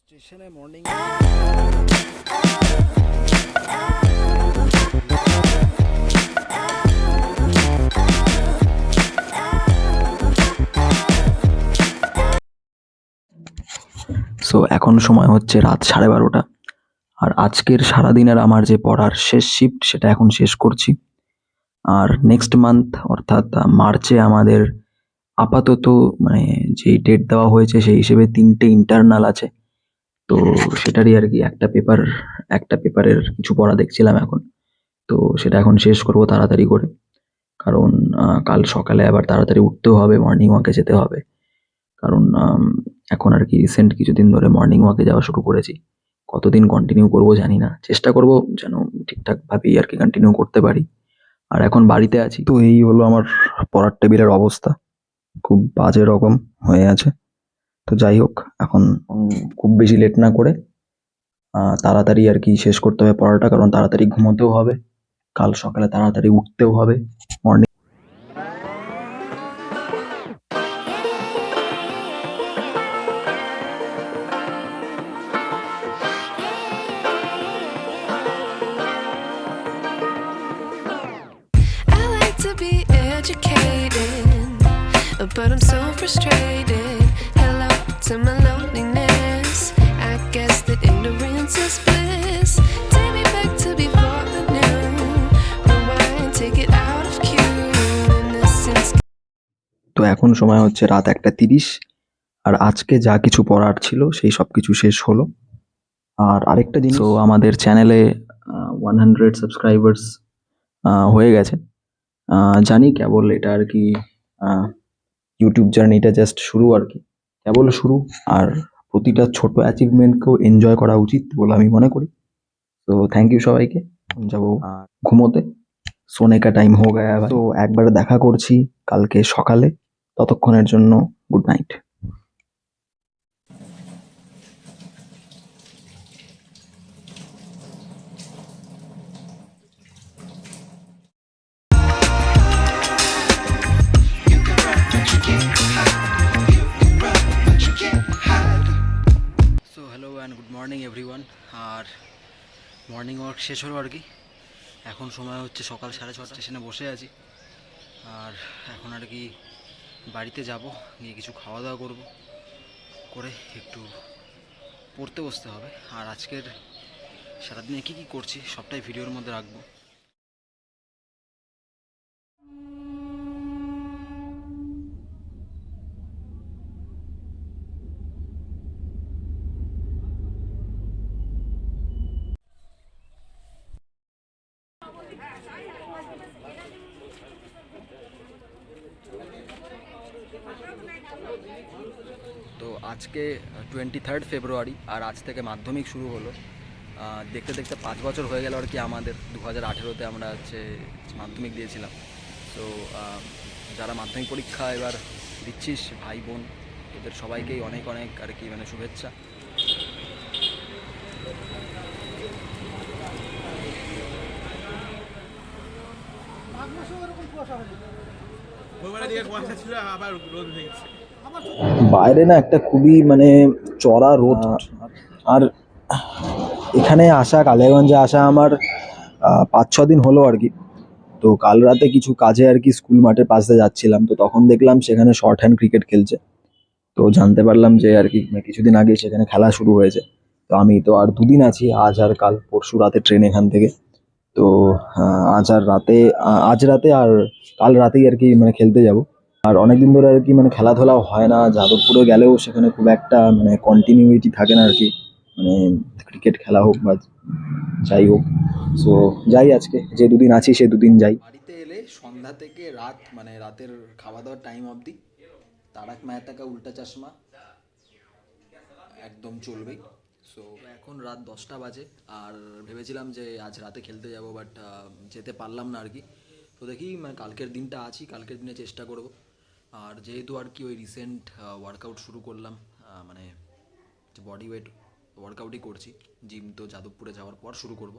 স্টেশনে morning so এখন সময় হচ্ছে রাত 12:30। আর আজকের সারাদিনের আমার যে পড়ার শেষ শিফট সেটা এখন শেষ করছি। আর নেক্সট মান্থ অর্থাৎ মার্চে আমাদের আপাতত মানে যে ডেট দেওয়া হয়েছে সেই হিসেবে 3টে ইন্টারনাল আছে। তো সেটারই আর কি একটা পেপারের কিছু পড়া দেখছিলাম এখন। তো সেটা এখন শেষ করব তাড়াতাড়ি করে, কারণ কাল সকালে আবার তাড়াতাড়ি উঠতেও হবে, মর্নিং ওয়াকে যেতে হবে। কারণ এখন আর কি রিসেন্ট কিছুদিন ধরে মর্নিং ওয়াকে যাওয়া শুরু করেছি। কতদিন কন্টিনিউ করব জানি না, চেষ্টা করব যেন ঠিকঠাক ভাবেই আর কি কন্টিনিউ করতে পারি। আর এখন বাড়িতে আছি, তো এই হলো আমার পড়ার টেবিলের অবস্থা, খুব বাজে রকম হয়ে আছে। তো যাই হোক, এখন খুব বেশি লেট না করে তাড়াতাড়ি আর কি শেষ করতে হবে পড়াটা, কারণ তাড়াতাড়ি ঘুমোতেও হবে, কাল সকালে তাড়াতাড়ি উঠতেও হবে morning. I like to be educated, but I'm so frustrated. Hello to my loneliness. I guess that ignorance is bliss. Take me back to before the new. Rewind, take it out of cue. Innocence. তো এখন সময় হচ্ছে রাত 1:30। আর আজকে যা কিছু পড়ার ছিল সেই সব কিছু শেষ হলো। আর আরেকটা জিনিস, তো আমাদের চ্যানেলে 100 সাবস্ক্রাইবার্স হয়ে গেছে। জানি কেবল এটা আর কি ইউটিউব জার্নিটা জাস্ট শুরু আর কি, কেবল শুরু। আর প্রতিটা ছোট অ্যাচিভমেন্টকেও এনজয় করা উচিত বলে আমি মনে করি। তো থ্যাংক ইউ সবাইকে। যাবো ঘুমোতে, সোনে কা টাইম হো গায়া ভাই। তো একবার দেখা করছি কালকে সকালে, ততক্ষণের জন্য good night. So hello and good morning everyone. আর মর্নিং ওয়াক শেষ হলো আর কি। এখন সময় হচ্ছে সকাল 6:30। স্টেশনে বসে আছি। আর এখন আর কি বাড়িতে যাব, গিয়ে কিছু খাওয়া দাওয়া করব, করে একটু পড়তে বসতে হবে। আর আজকের সারাদিনে কী কী করছি সবটাই ভিডিওর মধ্যে রাখবো। তো আজকে 23 ফেব্রুয়ারি, আর আজ থেকে মাধ্যমিক শুরু হলো। দেখতে দেখতে 5 বছর হয়ে গেল আর কি আমাদের। 2018-তে আমরা হচ্ছে মাধ্যমিক দিয়েছিলাম। তো যারা মাধ্যমিক পরীক্ষা এবার দিচ্ছিস ভাই বোন, তোদের সবাইকেই অনেক অনেক আর কি মানে শুভেচ্ছা। বাইরে না একটা খুবই মানে চড়া রোদ। আর এখানে আসা, কালিয়াগঞ্জে আসা আমার 5-6 দিন হলো আর কি। তো কাল রাতে কিছু কাজে আর কি স্কুল মাঠের পাশ দিয়ে যাচ্ছিলাম, তো তখন দেখলাম সেখানে শর্ট হ্যান্ড ক্রিকেট খেলছে। তো জানতে পারলাম যে আর কি মানে কিছুদিন আগে সেখানে খেলা শুরু হয়েছে। তো আমি তো আর 2 দিন আছি, আজ আর কাল। পরশু রাতে ট্রেন এখান থেকে। তো আজ রাতে আর কাল রাতেই আর কি মানে খেলতে যাব। আর অনেকদিন ধরে আর কি মানে খেলাধুলাও হয় না, যাদবপুরে গেলেও সেখানে খুব একটা মানে কন্টিনিউইটি থাকে না আর কি, মানে ক্রিকেট খেলা হোক বা যাই হোক। সো যাই, আজকে যে 2 দিন আছি সে 2 দিন যাই। বাড়িতে এলে সন্ধ্যা থেকে রাত মানে রাতের খাওয়া দাওয়ার টাইম অবধি তারক মেহতা কা উল্টা চশমা একদম চলবেই। সো এখন রাত 10টা বাজে। আর ভেবেছিলাম যে আজ রাতে খেলতে যাব, বাট যেতে পারলাম না আর কি। তো দেখি মানে কালকের দিনটা আছি, কালকের দিনে চেষ্টা করব। আর যেহেতু আর কি ওই রিসেন্ট ওয়ার্কআউট শুরু করলাম, মানে বডি ওয়েট ওয়ার্কআউটই করছি। জিম তো যাদবপুরে যাওয়ার পর শুরু করব।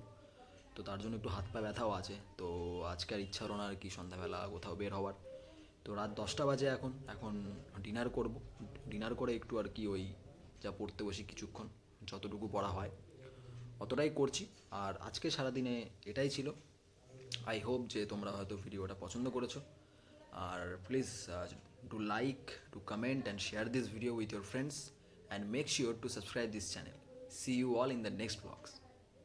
তো তার জন্য একটু হাত পা ব্যথাও আছে। তো আজকে আর ইচ্ছা হলো না আর কি সন্ধ্যাবেলা কোথাও বের হওয়ার। তো রাত 10টা বাজে এখন ডিনার করব। ডিনার করে একটু আর কি ওই যা পড়তে বসি কিছুক্ষণ, যতটুকু পড়া হয় অতটাই করছি। আর আজকে সারাদিনে এটাই ছিল। আই হোপ যে তোমরা হয়তো ভিডিওটা পছন্দ করেছো। আর please do like, do comment and share this video with your friends and make sure to subscribe this channel. See you all in the next blogs.